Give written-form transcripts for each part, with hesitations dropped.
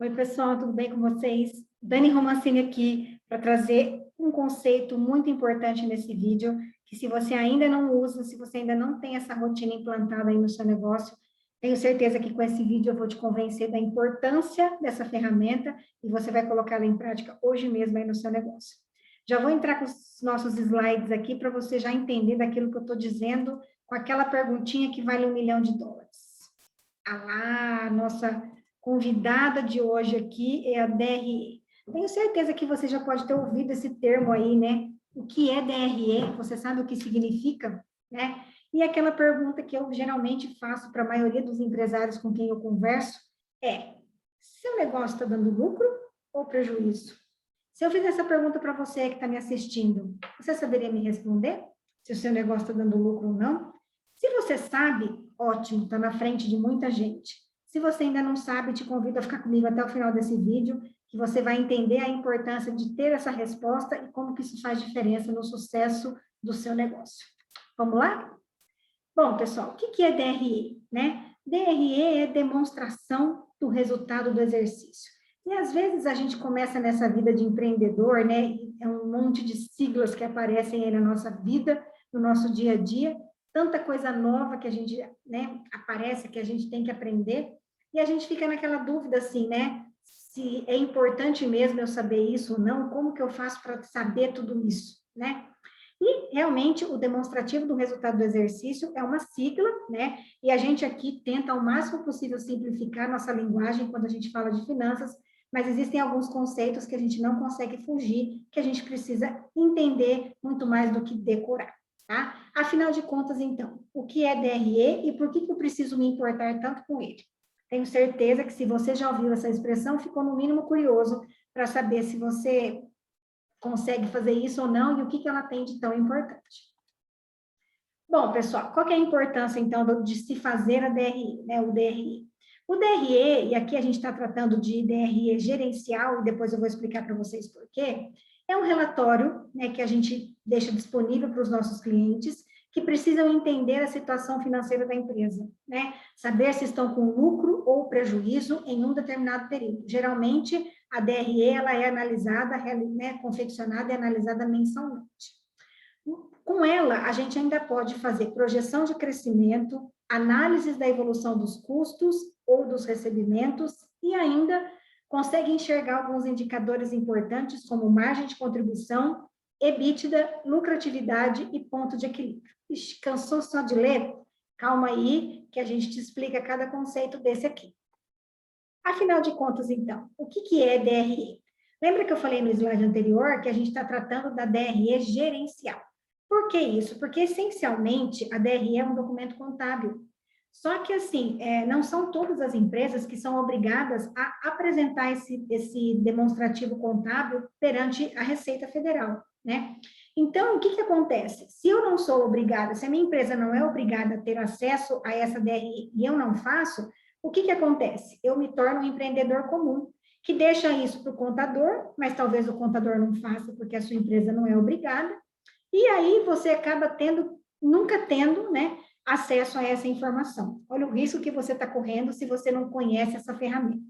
Oi, pessoal, tudo bem com vocês? Dani Romancini aqui para trazer um conceito muito importante nesse vídeo, que se você ainda não usa, se você ainda não tem essa rotina implantada aí no seu negócio, tenho certeza que com esse vídeo eu vou te convencer da importância dessa ferramenta e você vai colocá-la em prática hoje mesmo aí no seu negócio. Já vou entrar com os nossos slides aqui para você já entender daquilo que eu estou dizendo com aquela perguntinha que vale $1 milhão. Ah lá, nossa convidada de hoje aqui é a DRE. Tenho certeza que você já pode ter ouvido esse termo aí, né? O que é DRE? Você sabe o que significa, né? E aquela pergunta que eu geralmente faço para a maioria dos empresários com quem eu converso é: seu negócio está dando lucro ou prejuízo? Se eu fizer essa pergunta para você que está me assistindo, você saberia me responder? Se o seu negócio está dando lucro ou não? Se você sabe, ótimo, está na frente de muita gente. Se você ainda não sabe, te convido a ficar comigo até o final desse vídeo, que você vai entender a importância de ter essa resposta e como que isso faz diferença no sucesso do seu negócio. Vamos lá? Bom, pessoal, o que é DRE, né? DRE é demonstração do resultado do exercício. E às vezes a gente começa nessa vida de empreendedor, né? É um monte de siglas que aparecem aí na nossa vida, no nosso dia a dia, tanta coisa nova que a gente, né, aparece, que a gente tem que aprender, e a gente fica naquela dúvida assim, né? Se é importante mesmo eu saber isso ou não, como que eu faço para saber tudo isso, né? E, realmente, o demonstrativo do resultado do exercício é uma sigla, né? E a gente aqui tenta, ao máximo possível, simplificar nossa linguagem quando a gente fala de finanças, mas existem alguns conceitos que a gente não consegue fugir, que a gente precisa entender muito mais do que decorar, tá? Afinal de contas, então, o que é DRE e por que eu preciso me importar tanto com ele? Tenho certeza que se você já ouviu essa expressão, ficou no mínimo curioso para saber se você consegue fazer isso ou não e o que ela tem de tão importante. Bom, pessoal, qual que é a importância, então, de se fazer a DRE, né, o DRE? O DRE, e aqui a gente está tratando de DRE gerencial, e depois eu vou explicar para vocês por quê, é um relatório, né, que a gente deixa disponível para os nossos clientes, que precisam entender a situação financeira da empresa, né? Saber se estão com lucro ou prejuízo em um determinado período. Geralmente, a DRE, ela é analisada, né, confeccionada e analisada mensalmente. Com ela, a gente ainda pode fazer projeção de crescimento, análises da evolução dos custos ou dos recebimentos e ainda consegue enxergar alguns indicadores importantes como margem de contribuição, EBITDA, lucratividade e ponto de equilíbrio. Ixi, cansou só de ler? Calma aí, que a gente te explica cada conceito desse aqui. Afinal de contas, então, o que é DRE? Lembra que eu falei no slide anterior que a gente está tratando da DRE gerencial? Por que isso? Porque, essencialmente, a DRE é um documento contábil. Só que, assim, não são todas as empresas que são obrigadas a apresentar esse demonstrativo contábil perante a Receita Federal, né? Então, o que acontece? Se eu não sou obrigada, se a minha empresa não é obrigada a ter acesso a essa DRE e eu não faço, o que acontece? Eu me torno um empreendedor comum, que deixa isso para o contador, mas talvez o contador não faça porque a sua empresa não é obrigada, e aí você acaba nunca tendo, né, acesso a essa informação. Olha o risco que você está correndo se você não conhece essa ferramenta.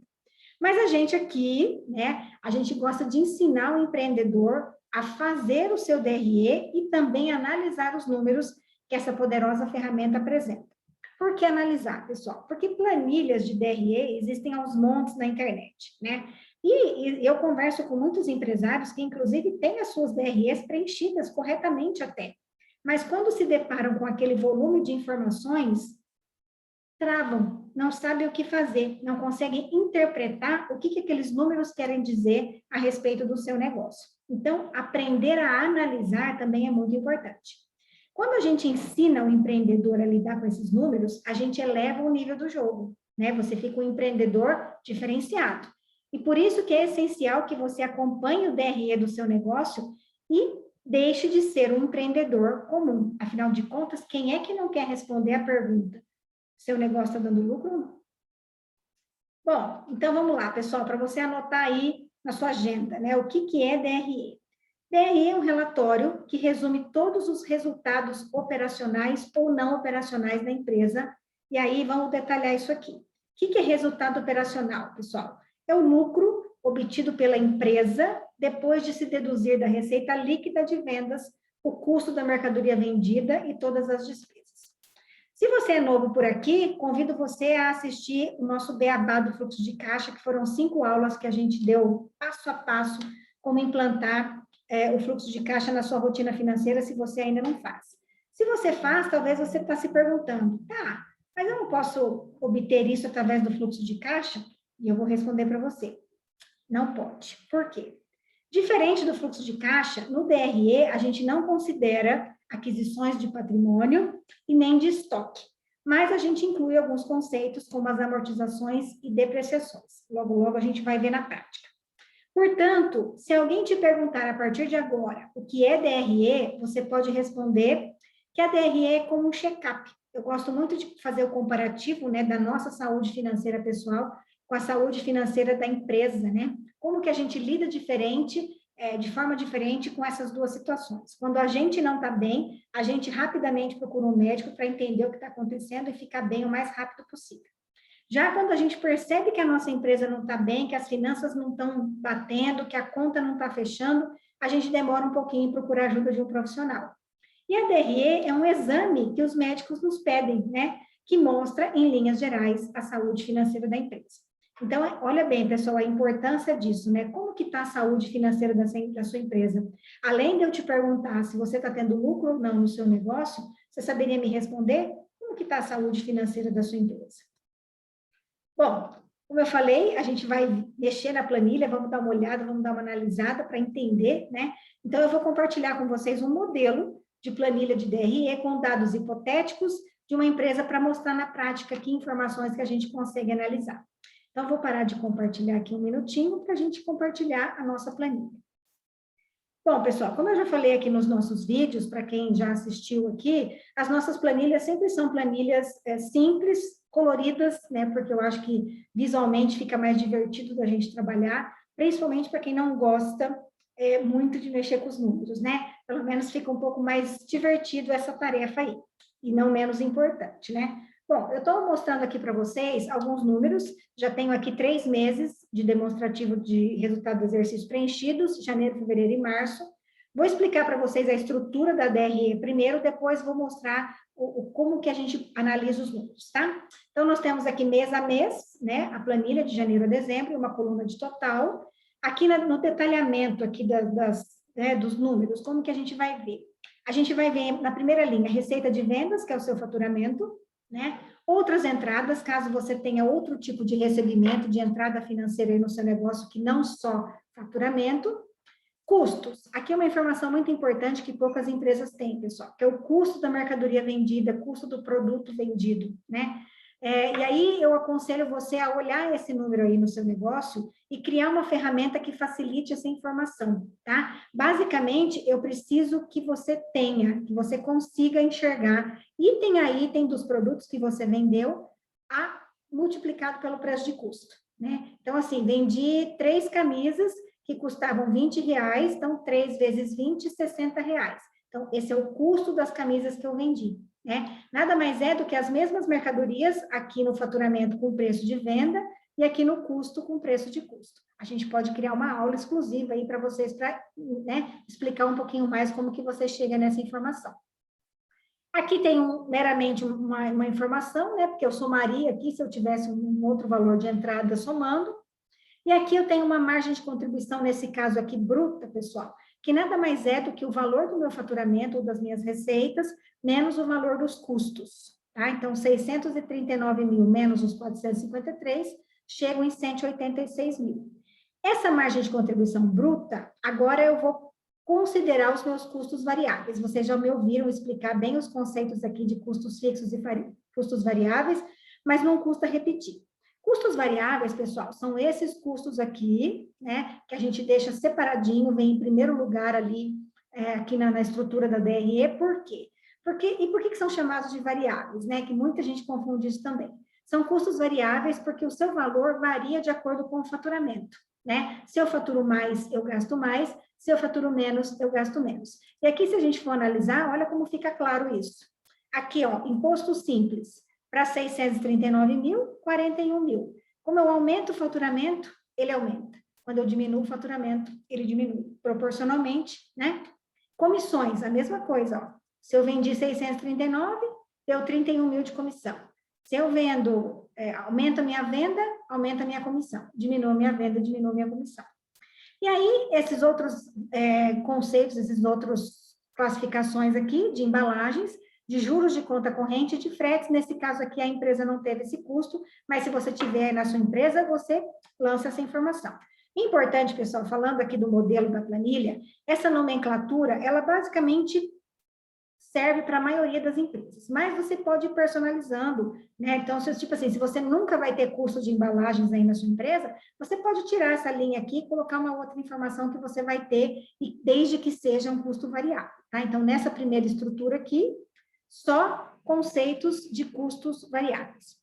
Mas a gente aqui, né, a gente gosta de ensinar o empreendedor a fazer o seu DRE e também analisar os números que essa poderosa ferramenta apresenta. Por que analisar, pessoal? Porque planilhas de DRE existem aos montes na internet, né? E eu converso com muitos empresários que, inclusive, têm as suas DREs preenchidas corretamente até. Mas quando se deparam com aquele volume de informações, travam, não sabem o que fazer, não conseguem interpretar o que aqueles números querem dizer a respeito do seu negócio. Então, aprender a analisar também é muito importante. Quando a gente ensina o empreendedor a lidar com esses números, a gente eleva o nível do jogo, né? Você fica um empreendedor diferenciado. E por isso que é essencial que você acompanhe o DRE do seu negócio e deixe de ser um empreendedor comum. Afinal de contas, quem é que não quer responder a pergunta: seu negócio está dando lucro ou não? Bom, então vamos lá, pessoal, para você anotar aí na sua agenda, né? O que é DRE? DRE é um relatório que resume todos os resultados operacionais ou não operacionais da empresa, e aí vamos detalhar isso aqui. O que é resultado operacional, pessoal? é o lucro obtido pela empresa depois de se deduzir da receita líquida de vendas o custo da mercadoria vendida e todas as despesas. Se você é novo por aqui, convido você a assistir o nosso beabá do fluxo de caixa, que foram 5 aulas que a gente deu passo a passo como implantar o fluxo de caixa na sua rotina financeira, se você ainda não faz. Se você faz, talvez você está se perguntando, tá, mas eu não posso obter isso através do fluxo de caixa? E eu vou responder para você. Não pode. Por quê? Diferente do fluxo de caixa, no DRE, a gente não considera aquisições de patrimônio e nem de estoque, mas a gente inclui alguns conceitos, como as amortizações e depreciações. Logo, logo, a gente vai ver na prática. Portanto, se alguém te perguntar a partir de agora o que é DRE, você pode responder que a DRE é como um check-up. Eu gosto muito de fazer o comparativo, né, da nossa saúde financeira pessoal com a saúde financeira da empresa, né? Como que a gente lida diferente, de forma diferente com essas duas situações. Quando a gente não está bem, a gente rapidamente procura um médico para entender o que está acontecendo e ficar bem o mais rápido possível. Já quando a gente percebe que a nossa empresa não está bem, que as finanças não estão batendo, que a conta não está fechando, a gente demora um pouquinho em procurar a ajuda de um profissional. E a DRE é um exame que os médicos nos pedem, né? Que mostra, em linhas gerais, a saúde financeira da empresa. Então, olha bem, pessoal, a importância disso, né? Como que está a saúde financeira da sua empresa? Além de eu te perguntar se você está tendo lucro ou não no seu negócio, você saberia me responder como que está a saúde financeira da sua empresa? Bom, como eu falei, a gente vai mexer na planilha, vamos dar uma olhada, vamos dar uma analisada para entender, né? Então, eu vou compartilhar com vocês um modelo de planilha de DRE com dados hipotéticos de uma empresa para mostrar na prática que informações que a gente consegue analisar. Então, vou parar de compartilhar aqui um minutinho para a gente compartilhar a nossa planilha. Bom, pessoal, como eu já falei aqui nos nossos vídeos, para quem já assistiu aqui, as nossas planilhas sempre são planilhas simples, coloridas, né? Porque eu acho que visualmente fica mais divertido da gente trabalhar, principalmente para quem não gosta muito de mexer com os números, né? Pelo menos fica um pouco mais divertido essa tarefa aí, e não menos importante, né? Bom, eu estou mostrando aqui para vocês alguns números, já tenho aqui 3 meses de demonstrativo de resultado do exercício preenchidos, janeiro, fevereiro e março. Vou explicar para vocês a estrutura da DRE primeiro, depois vou mostrar como que a gente analisa os números, tá? Então, nós temos aqui mês a mês, né, a planilha de janeiro a dezembro, uma coluna de total. Aqui no detalhamento aqui dos números, como que a gente vai ver? A gente vai ver na primeira linha, receita de vendas, que é o seu faturamento, né? Outras entradas, caso você tenha outro tipo de recebimento, de entrada financeira aí no seu negócio, que não só faturamento. Custos. Aqui é uma informação muito importante que poucas empresas têm, pessoal, que é o custo da mercadoria vendida, custo do produto vendido, né? E aí eu aconselho você a olhar esse número aí no seu negócio e criar uma ferramenta que facilite essa informação, tá? Basicamente, eu preciso que você tenha, que você consiga enxergar item a item dos produtos que você vendeu multiplicado pelo preço de custo, né? Então, assim, vendi 3 camisas que custavam R$20, então 3 vezes 20, R$60. Então, esse é o custo das camisas que eu vendi, né? Nada mais é do que as mesmas mercadorias aqui no faturamento com preço de venda e aqui no custo com preço de custo. A gente pode criar uma aula exclusiva aí para vocês, para, né, explicar um pouquinho mais como que você chega nessa informação. Aqui tem meramente uma informação, né, porque eu somaria aqui se eu tivesse um outro valor de entrada somando. E aqui eu tenho uma margem de contribuição, nesse caso aqui, bruta, pessoal, que nada mais é do que o valor do meu faturamento ou das minhas receitas, menos o valor dos custos, tá? Então, 639 mil menos os 453, chegam em 186 mil. Essa margem de contribuição bruta, agora eu vou considerar os meus custos variáveis. Vocês já me ouviram explicar bem os conceitos aqui de custos fixos e custos variáveis, mas não custa repetir. Custos variáveis, pessoal, são esses custos aqui, né, que a gente deixa separadinho, vem em primeiro lugar ali, aqui na estrutura da DRE, por quê? Por que são chamados de variáveis, né, que muita gente confunde isso também. São custos variáveis porque o seu valor varia de acordo com o faturamento, né? Se eu faturo mais, eu gasto mais, se eu faturo menos, eu gasto menos. E aqui, se a gente for analisar, olha como fica claro isso. Aqui, ó, imposto simples, para 639 mil, 41 mil. Como eu aumento o faturamento, ele aumenta. Quando eu diminuo o faturamento, ele diminui proporcionalmente, né? Comissões, a mesma coisa, ó. Se eu vendi 639, deu 31 mil de comissão. Se eu vendo, aumenta a minha venda, aumenta a minha comissão. Diminui a minha venda, diminui a minha comissão. E aí, esses outros conceitos, esses outros classificações aqui de embalagens, de juros de conta corrente e de fretes, nesse caso aqui a empresa não teve esse custo, mas se você tiver na sua empresa, você lança essa informação. Importante, pessoal, falando aqui do modelo da planilha, essa nomenclatura, ela basicamente serve para a maioria das empresas, mas você pode ir personalizando, né? Então, tipo assim, se você nunca vai ter curso de embalagens aí na sua empresa, você pode tirar essa linha aqui e colocar uma outra informação que você vai ter, e desde que seja um custo variável, tá? Então, nessa primeira estrutura aqui, só conceitos de custos variáveis.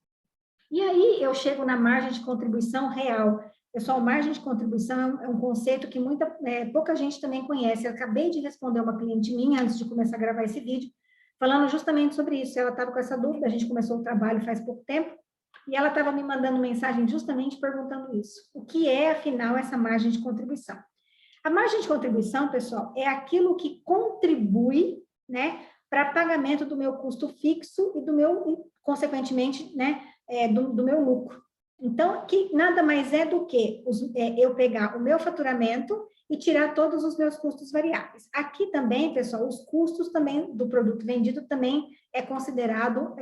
E aí, eu chego na margem de contribuição real. Pessoal, margem de contribuição é um conceito que pouca gente também conhece. Eu acabei de responder uma cliente minha, antes de começar a gravar esse vídeo, falando justamente sobre isso. Ela estava com essa dúvida, a gente começou o trabalho faz pouco tempo, e ela estava me mandando mensagem justamente perguntando isso. O que é, afinal, essa margem de contribuição? A margem de contribuição, pessoal, é aquilo que contribui, né, para pagamento do meu custo fixo e do meu, consequentemente, né, do meu lucro. Então, que nada mais é do que eu pegar o meu faturamento e tirar todos os meus custos variáveis. Aqui também, pessoal, os custos também do produto vendido também é considerado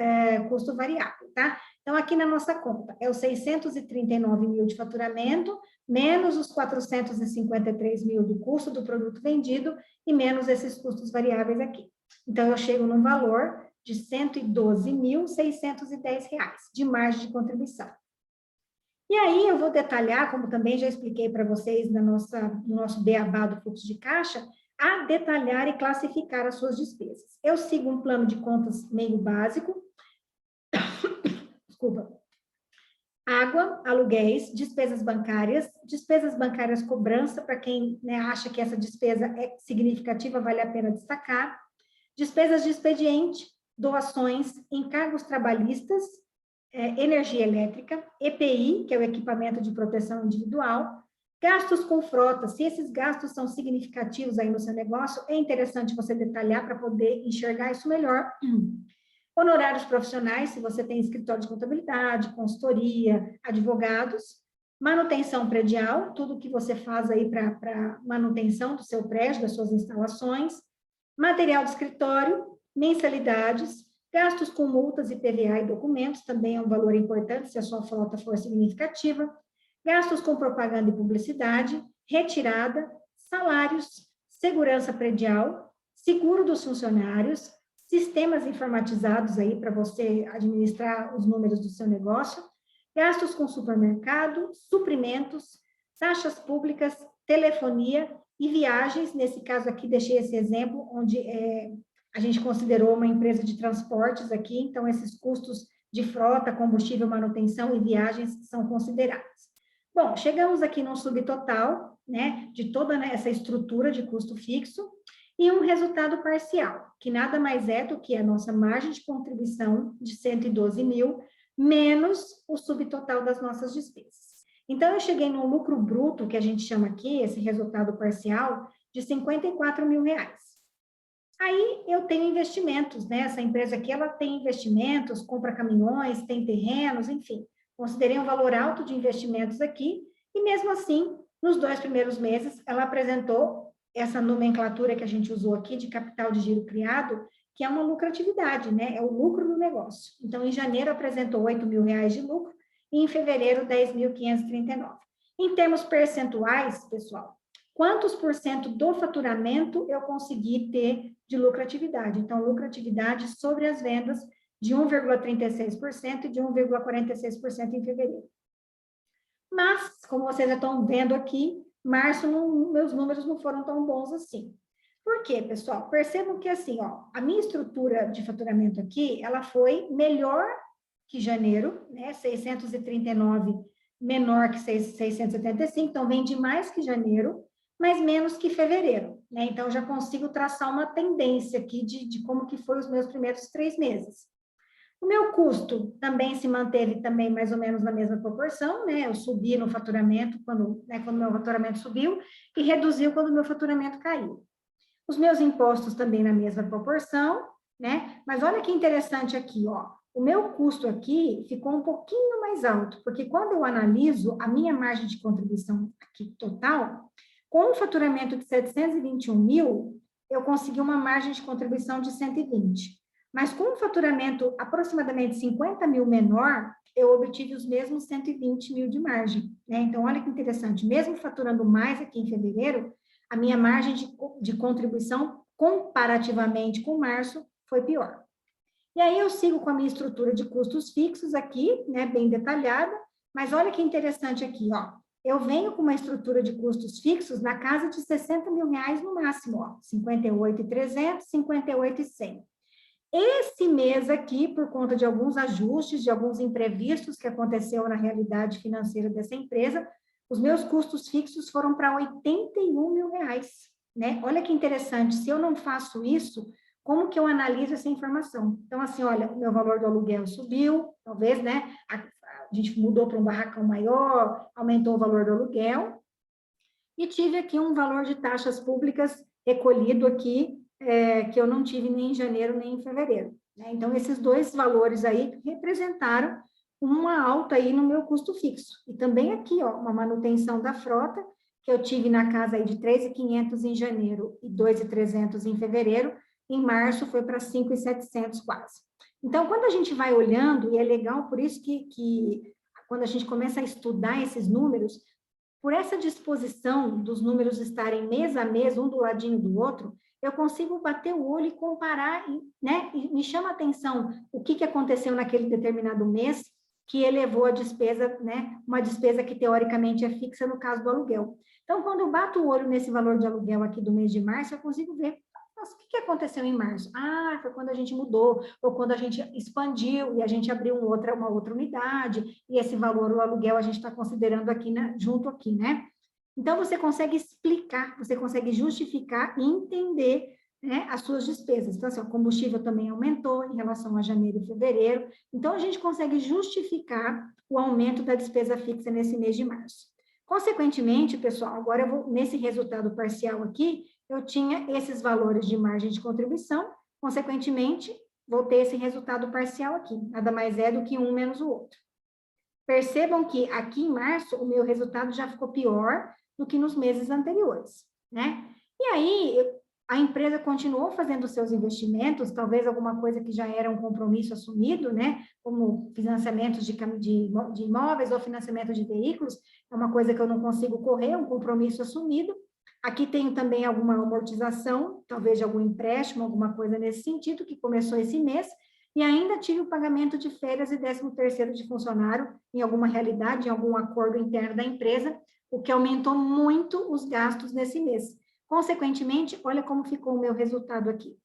custo variável, tá? Então, aqui na nossa conta, é os 639 mil de faturamento, menos os 453 mil do custo do produto vendido e menos esses custos variáveis aqui. Então, eu chego num valor de R$ 112.610 de margem de contribuição. E aí, eu vou detalhar, como também já expliquei para vocês no nosso beabá do fluxo de caixa, a detalhar e classificar as suas despesas. Eu sigo um plano de contas meio básico. Desculpa. Água, aluguéis, despesas bancárias cobrança, para quem, né, acha que essa despesa é significativa, vale a pena destacar. Despesas de expediente, doações, encargos trabalhistas, energia elétrica, EPI, que é o equipamento de proteção individual, gastos com frota. Se esses gastos são significativos aí no seu negócio, é interessante você detalhar para poder enxergar isso melhor. Honorários profissionais, se você tem escritório de contabilidade, consultoria, advogados, manutenção predial, tudo que você faz aí para manutenção do seu prédio, das suas instalações, material de escritório, mensalidades, gastos com multas, IPVA e documentos, também é um valor importante se a sua frota for significativa, gastos com propaganda e publicidade, retirada, salários, segurança predial, seguro dos funcionários, sistemas informatizados aí para você administrar os números do seu negócio, gastos com supermercado, suprimentos, taxas públicas, telefonia e viagens. Nesse caso aqui, deixei esse exemplo, onde a gente considerou uma empresa de transportes aqui, então esses custos de frota, combustível, manutenção e viagens são considerados. Bom, chegamos aqui num subtotal, né, de toda essa estrutura de custo fixo, e um resultado parcial, que nada mais é do que a nossa margem de contribuição de 112 mil, menos o subtotal das nossas despesas. Então, eu cheguei no lucro bruto, que a gente chama aqui, esse resultado parcial, de 54 mil reais. Aí, eu tenho investimentos, né? Essa empresa aqui, ela tem investimentos, compra caminhões, tem terrenos, enfim. Considerei um valor alto de investimentos aqui, e mesmo assim, nos 2 primeiros meses, ela apresentou essa nomenclatura que a gente usou aqui de capital de giro criado, que é uma lucratividade, né? É o lucro do negócio. Então, em janeiro, apresentou 8 mil reais de lucro, e em fevereiro, 10.539. Em termos percentuais, pessoal, quantos por cento do faturamento eu consegui ter de lucratividade? Então, lucratividade sobre as vendas de 1,36% e de 1,46% em fevereiro. Mas, como vocês já estão vendo aqui, março, meus números não foram tão bons assim. Por quê, pessoal? Percebam que, assim, ó, a minha estrutura de faturamento aqui, ela foi melhor que janeiro, né? 639 menor que 675, então vende mais que janeiro, mas menos que fevereiro, né? Então, já consigo traçar uma tendência aqui de como que foi os meus primeiros 3 meses. O meu custo também se manteve também mais ou menos na mesma proporção, né? Eu subi no faturamento quando o meu faturamento subiu e reduziu quando o meu faturamento caiu. Os meus impostos também na mesma proporção, né? Mas olha que interessante aqui, ó. O meu custo aqui ficou um pouquinho mais alto, porque quando eu analiso a minha margem de contribuição aqui total, com um faturamento de 721 mil, eu consegui uma margem de contribuição de 120. Mas com um faturamento aproximadamente 50 mil menor, eu obtive os mesmos 120 mil de margem, né? Então, olha que interessante, mesmo faturando mais aqui em fevereiro, a minha margem de contribuição, comparativamente com março, foi pior. E aí eu sigo com a minha estrutura de custos fixos aqui, né, bem detalhada, mas olha que interessante aqui, ó. Eu venho com uma estrutura de custos fixos na casa de 60 mil reais no máximo, ó, 58.300, 58.100. Esse mês aqui, por conta de alguns ajustes, de alguns imprevistos que aconteceu na realidade financeira dessa empresa, os meus custos fixos foram para 81 mil reais, né? Olha que interessante, se eu não faço isso, como que eu analiso essa informação? Então, assim, olha, o meu valor do aluguel subiu, talvez, né? A gente mudou para um barracão maior, aumentou o valor do aluguel, e tive aqui um valor de taxas públicas recolhido aqui, que eu não tive nem em janeiro nem em fevereiro, né? Então, esses dois valores aí representaram uma alta aí no meu custo fixo. E também aqui, ó, uma manutenção da frota, que eu tive na casa aí de 3.500 em janeiro e 2.300 em fevereiro, em março foi para 5.700 quase. Então, quando a gente vai olhando, e é legal, por isso que quando a gente começa a estudar esses números, por essa disposição dos números estarem mês a mês, um do ladinho do outro, eu consigo bater o olho e comparar, né? E me chama a atenção o que aconteceu naquele determinado mês que elevou a despesa, né? Uma despesa que teoricamente é fixa no caso do aluguel. Então, quando eu bato o olho nesse valor de aluguel aqui do mês de março, eu consigo ver, nossa, o que aconteceu em março? Ah, foi quando a gente mudou, ou quando a gente expandiu e a gente abriu uma outra unidade, e esse valor, o aluguel, a gente está considerando aqui, né, junto aqui, né? Então, você consegue explicar, você consegue justificar e entender, né, as suas despesas. Então, assim, o combustível também aumentou em relação a janeiro e fevereiro. Então, a gente consegue justificar o aumento da despesa fixa nesse mês de março. Consequentemente, pessoal, agora eu vou, nesse resultado parcial aqui, eu tinha esses valores de margem de contribuição, consequentemente, vou ter esse resultado parcial aqui. Nada mais é do que um menos o outro. Percebam que aqui em março, o meu resultado já ficou pior do que nos meses anteriores, né? E aí, a empresa continuou fazendo seus investimentos, talvez alguma coisa que já era um compromisso assumido, né? Como financiamentos de imóveis ou financiamento de veículos, é uma coisa que eu não consigo correr, um compromisso assumido. Aqui tenho também alguma amortização, talvez de algum empréstimo, alguma coisa nesse sentido, que começou esse mês, e ainda tive o pagamento de férias e 13º de funcionário, em alguma realidade, em algum acordo interno da empresa, o que aumentou muito os gastos nesse mês. Consequentemente, olha como ficou o meu resultado aqui.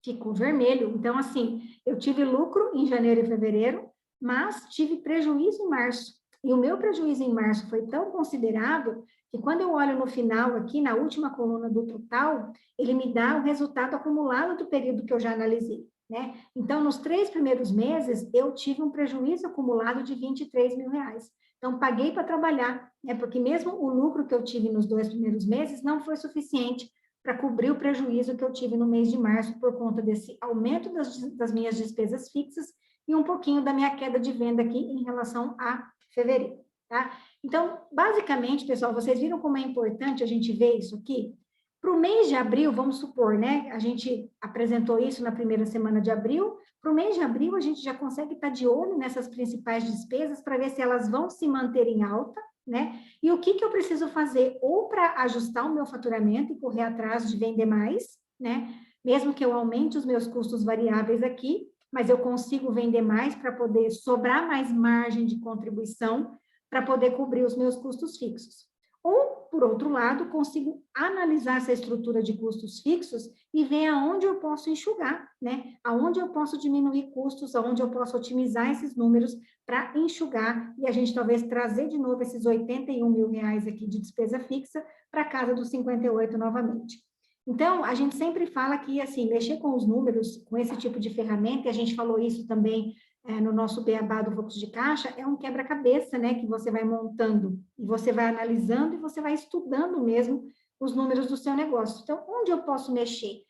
Ficou vermelho. Então, assim, eu tive lucro em janeiro e fevereiro, mas tive prejuízo em março. E o meu prejuízo em março foi tão considerável que quando eu olho no final aqui, na última coluna do total, ele me dá o resultado acumulado do período que eu já analisei, né? Então, nos 3 primeiros meses, eu tive um prejuízo acumulado de 23 mil reais. Então, paguei para trabalhar, né? Porque mesmo o lucro que eu tive nos 2 primeiros meses não foi suficiente para cobrir o prejuízo que eu tive no mês de março por conta desse aumento das minhas despesas fixas e um pouquinho da minha queda de venda aqui em relação a fevereiro, tá? Então, basicamente, pessoal, vocês viram como é importante a gente ver isso aqui? Para o mês de abril, vamos supor, né? A gente apresentou isso na primeira semana de abril. Para o mês de abril, a gente já consegue estar de olho nessas principais despesas para ver se elas vão se manter em alta, né? E o que eu preciso fazer ou para ajustar o meu faturamento e correr atrás de vender mais, né? Mesmo que eu aumente os meus custos variáveis aqui, mas eu consigo vender mais para poder sobrar mais margem de contribuição para poder cobrir os meus custos fixos. Ou, por outro lado, consigo analisar essa estrutura de custos fixos e ver aonde eu posso enxugar, né? Aonde eu posso diminuir custos, aonde eu posso otimizar esses números para enxugar e a gente talvez trazer de novo esses 81 mil reais aqui de despesa fixa para casa dos 58 novamente. Então, a gente sempre fala que, assim, mexer com os números, com esse tipo de ferramenta, e a gente falou isso também no nosso beabá do fluxo de caixa, é um quebra-cabeça, né, que você vai montando, e você vai analisando, e você vai estudando mesmo os números do seu negócio. Então, onde eu posso mexer?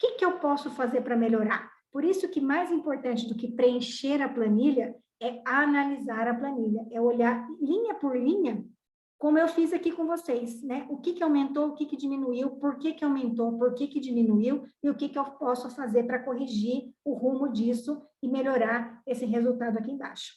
O que eu posso fazer para melhorar? Por isso que mais importante do que preencher a planilha é analisar a planilha, é olhar linha por linha, como eu fiz aqui com vocês, né? O que aumentou, o que diminuiu, por que aumentou, por que diminuiu, e o que eu posso fazer para corrigir o rumo disso e melhorar esse resultado aqui embaixo.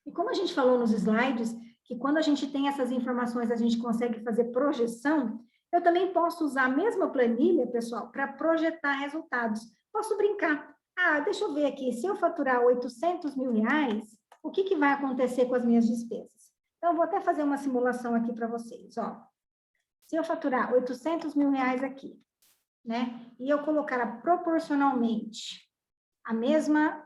E como a gente falou nos slides, que quando a gente tem essas informações, a gente consegue fazer projeção, eu também posso usar a mesma planilha, pessoal, para projetar resultados. Posso brincar. Ah, deixa eu ver aqui, se eu faturar 800 mil reais, o que vai acontecer com as minhas despesas? Então, eu vou até fazer uma simulação aqui para vocês, ó. Se eu faturar 800 mil reais aqui, né, e eu colocar proporcionalmente a mesma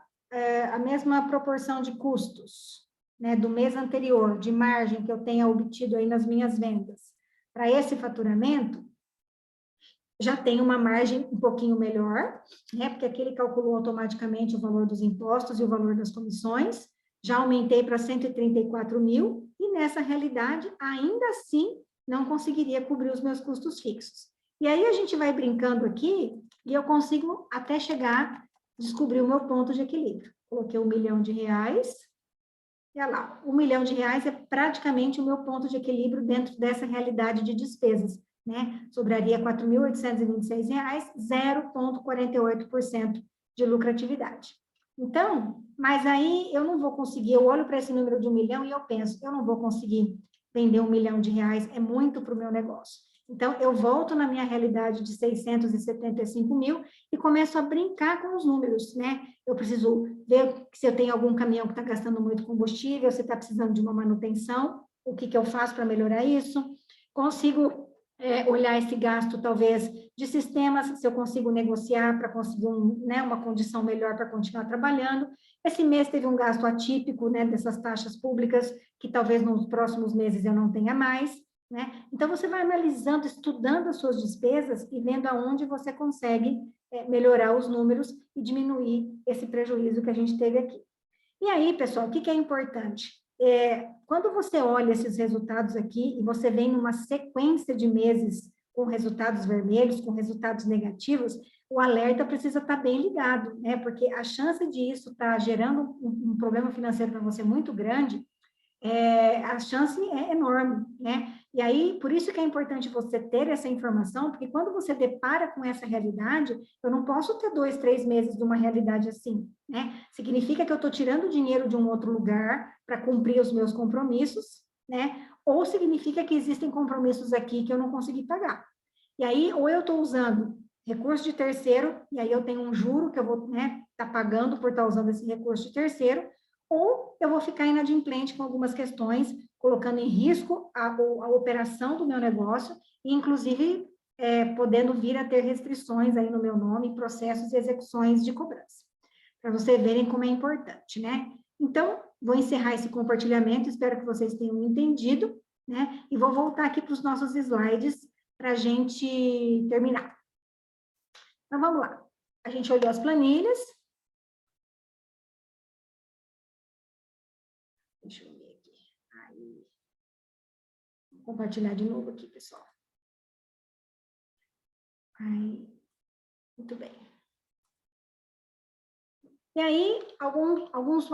proporção de custos, né, do mês anterior, de margem que eu tenha obtido aí nas minhas vendas, para esse faturamento, já tem uma margem um pouquinho melhor, né, porque aqui ele calculou automaticamente o valor dos impostos e o valor das comissões, já aumentei para 134 mil, e nessa realidade, ainda assim, não conseguiria cobrir os meus custos fixos. E aí a gente vai brincando aqui, e eu consigo até chegar, descobrir o meu ponto de equilíbrio. Coloquei R$1 milhão, e olha lá, R$1 milhão é praticamente o meu ponto de equilíbrio dentro dessa realidade de despesas, né? Sobraria R$ 4.826, 0,48% de lucratividade. Então, mas aí eu não vou conseguir, eu olho para esse número de R$1 milhão e eu penso, eu não vou conseguir vender R$1 milhão, é muito para o meu negócio. Então, eu volto na minha realidade de 675 mil e começo a brincar com os números, né? Eu preciso ver se eu tenho algum caminhão que está gastando muito combustível, se está precisando de uma manutenção, o que eu faço para melhorar isso. Consigo olhar esse gasto, talvez, de sistemas, se eu consigo negociar para conseguir uma condição melhor para continuar trabalhando. Esse mês teve um gasto atípico, né, dessas taxas públicas, que talvez nos próximos meses eu não tenha mais, né? Então, você vai analisando, estudando as suas despesas e vendo aonde você consegue melhorar os números e diminuir esse prejuízo que a gente teve aqui. E aí, pessoal, o que é importante? Quando você olha esses resultados aqui e você vem numa sequência de meses com resultados vermelhos, com resultados negativos, o alerta precisa estar bem ligado, né? Porque a chance de isso estar gerando um problema financeiro para você muito grande, a chance é enorme, né? E aí, por isso que é importante você ter essa informação, porque quando você depara com essa realidade, eu não posso ter 2, 3 meses de uma realidade assim, né? Significa que eu estou tirando dinheiro de um outro lugar para cumprir os meus compromissos, né? Ou significa que existem compromissos aqui que eu não consegui pagar. E aí, ou eu estou usando recurso de terceiro, e aí eu tenho um juro que eu vou, né, tá pagando por estar usando esse recurso de terceiro, ou eu vou ficar inadimplente com algumas questões, colocando em risco a operação do meu negócio, e inclusive podendo vir a ter restrições aí no meu nome, processos e execuções de cobrança, para vocês verem como é importante, né? Então, vou encerrar esse compartilhamento, espero que vocês tenham entendido, né? E vou voltar aqui para os nossos slides para a gente terminar. Então, vamos lá. A gente olhou as planilhas. Deixa eu ver aqui. Aí. Vou compartilhar de novo aqui, pessoal. Aí. Muito bem. E aí, algumas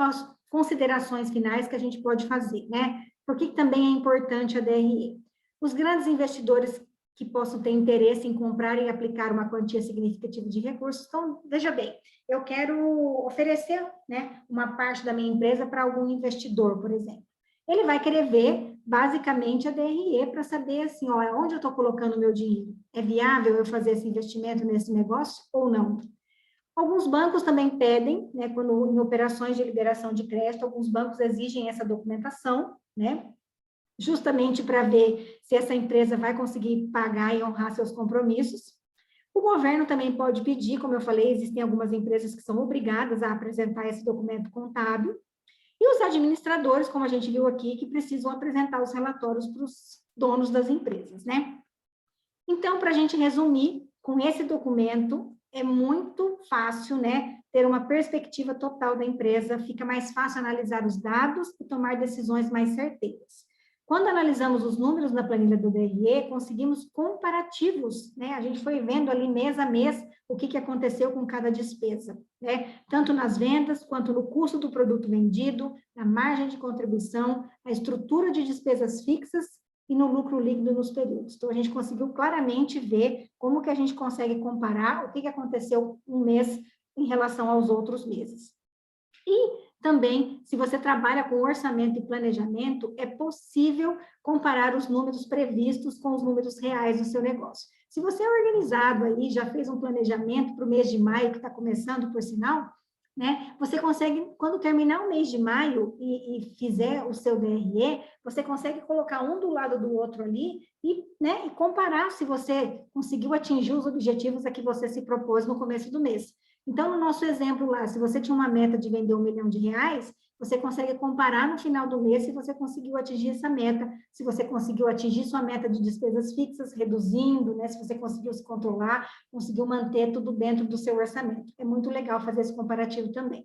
considerações finais que a gente pode fazer, né? Por que também é importante a DRE? Os grandes investidores que possam ter interesse em comprar e aplicar uma quantia significativa de recursos, então, veja bem, eu quero oferecer, né, uma parte da minha empresa para algum investidor, por exemplo. Ele vai querer ver, basicamente, a DRE para saber, assim, ó, onde eu estou colocando o meu dinheiro? É viável eu fazer esse investimento nesse negócio ou não? Alguns bancos também pedem, né, quando em operações de liberação de crédito, alguns bancos exigem essa documentação, né, justamente para ver se essa empresa vai conseguir pagar e honrar seus compromissos. O governo também pode pedir, como eu falei, existem algumas empresas que são obrigadas a apresentar esse documento contábil, e os administradores, como a gente viu aqui, que precisam apresentar os relatórios para os donos das empresas, né? Então, para a gente resumir, Com esse documento, é muito fácil, né, ter uma perspectiva total da empresa, fica mais fácil analisar os dados e tomar decisões mais certeiras. Quando analisamos os números na planilha do DRE, conseguimos comparativos, né? A gente foi vendo ali mês a mês o que aconteceu com cada despesa, né? Tanto nas vendas, quanto no custo do produto vendido, na margem de contribuição, na estrutura de despesas fixas e no lucro líquido nos períodos. Então, a gente conseguiu claramente ver como que a gente consegue comparar o que aconteceu um mês em relação aos outros meses. E também, se você trabalha com orçamento e planejamento, é possível comparar os números previstos com os números reais do seu negócio. Se você é organizado aí, já fez um planejamento para o mês de maio, que está começando, por sinal, né? Você consegue, quando terminar o mês de maio e fizer o seu DRE, você consegue colocar um do lado do outro ali e, né, e comparar se você conseguiu atingir os objetivos a que você se propôs no começo do mês. Então, no nosso exemplo lá, se você tinha uma meta de vender R$1 milhão, você consegue comparar no final do mês se você conseguiu atingir essa meta, se você conseguiu atingir sua meta de despesas fixas, reduzindo, né, se você conseguiu se controlar, conseguiu manter tudo dentro do seu orçamento. É muito legal fazer esse comparativo também.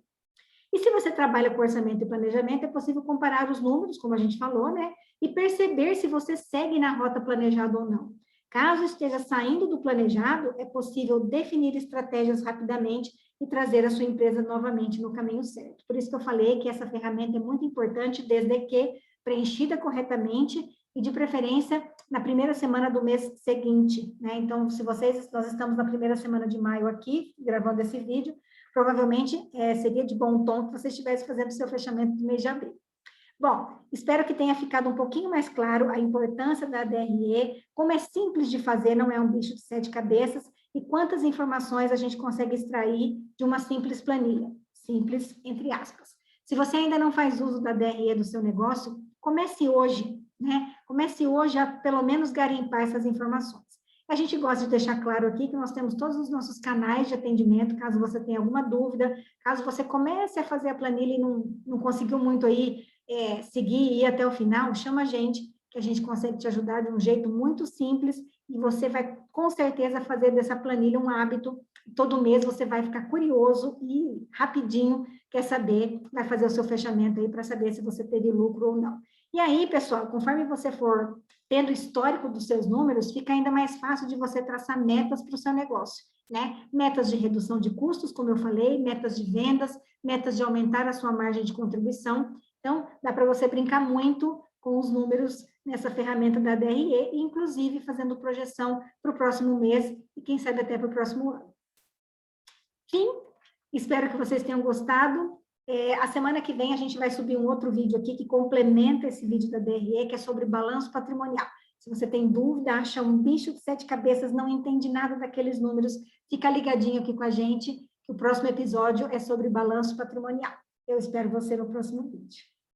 E se você trabalha com orçamento e planejamento, é possível comparar os números, como a gente falou, né, e perceber se você segue na rota planejada ou não. Caso esteja saindo do planejado, é possível definir estratégias rapidamente e trazer a sua empresa novamente no caminho certo. Por isso que eu falei que essa ferramenta é muito importante, desde que preenchida corretamente e, de preferência, na primeira semana do mês seguinte, né? Então, se nós estamos na primeira semana de maio aqui, gravando esse vídeo, provavelmente seria de bom tom que você estivesse fazendo o seu fechamento do mês de abril. Bom, espero que tenha ficado um pouquinho mais claro a importância da DRE, como é simples de fazer, não é um bicho de 7 cabeças, e quantas informações a gente consegue extrair de uma simples planilha. Simples, entre aspas. Se você ainda não faz uso da DRE do seu negócio, comece hoje, né? Comece hoje a, pelo menos, garimpar essas informações. A gente gosta de deixar claro aqui que nós temos todos os nossos canais de atendimento, caso você tenha alguma dúvida, caso você comece a fazer a planilha e não conseguiu muito aí seguir e ir até o final, chama a gente, que a gente consegue te ajudar de um jeito muito simples e você vai, com certeza, fazer dessa planilha um hábito. Todo mês você vai ficar curioso e rapidinho quer saber, vai fazer o seu fechamento aí para saber se você teve lucro ou não. E aí, pessoal, conforme você for tendo histórico dos seus números, fica ainda mais fácil de você traçar metas para o seu negócio, né? Metas de redução de custos, como eu falei, metas de vendas, metas de aumentar a sua margem de contribuição. Então, dá para você brincar muito com os números nessa ferramenta da DRE, inclusive fazendo projeção para o próximo mês e, quem sabe, até para o próximo ano. Fim, espero que vocês tenham gostado. A semana que vem a gente vai subir um outro vídeo aqui que complementa esse vídeo da DRE, que é sobre balanço patrimonial. Se você tem dúvida, acha um bicho de 7 cabeças, não entende nada daqueles números, fica ligadinho aqui com a gente, que o próximo episódio é sobre balanço patrimonial. Eu espero você no próximo vídeo.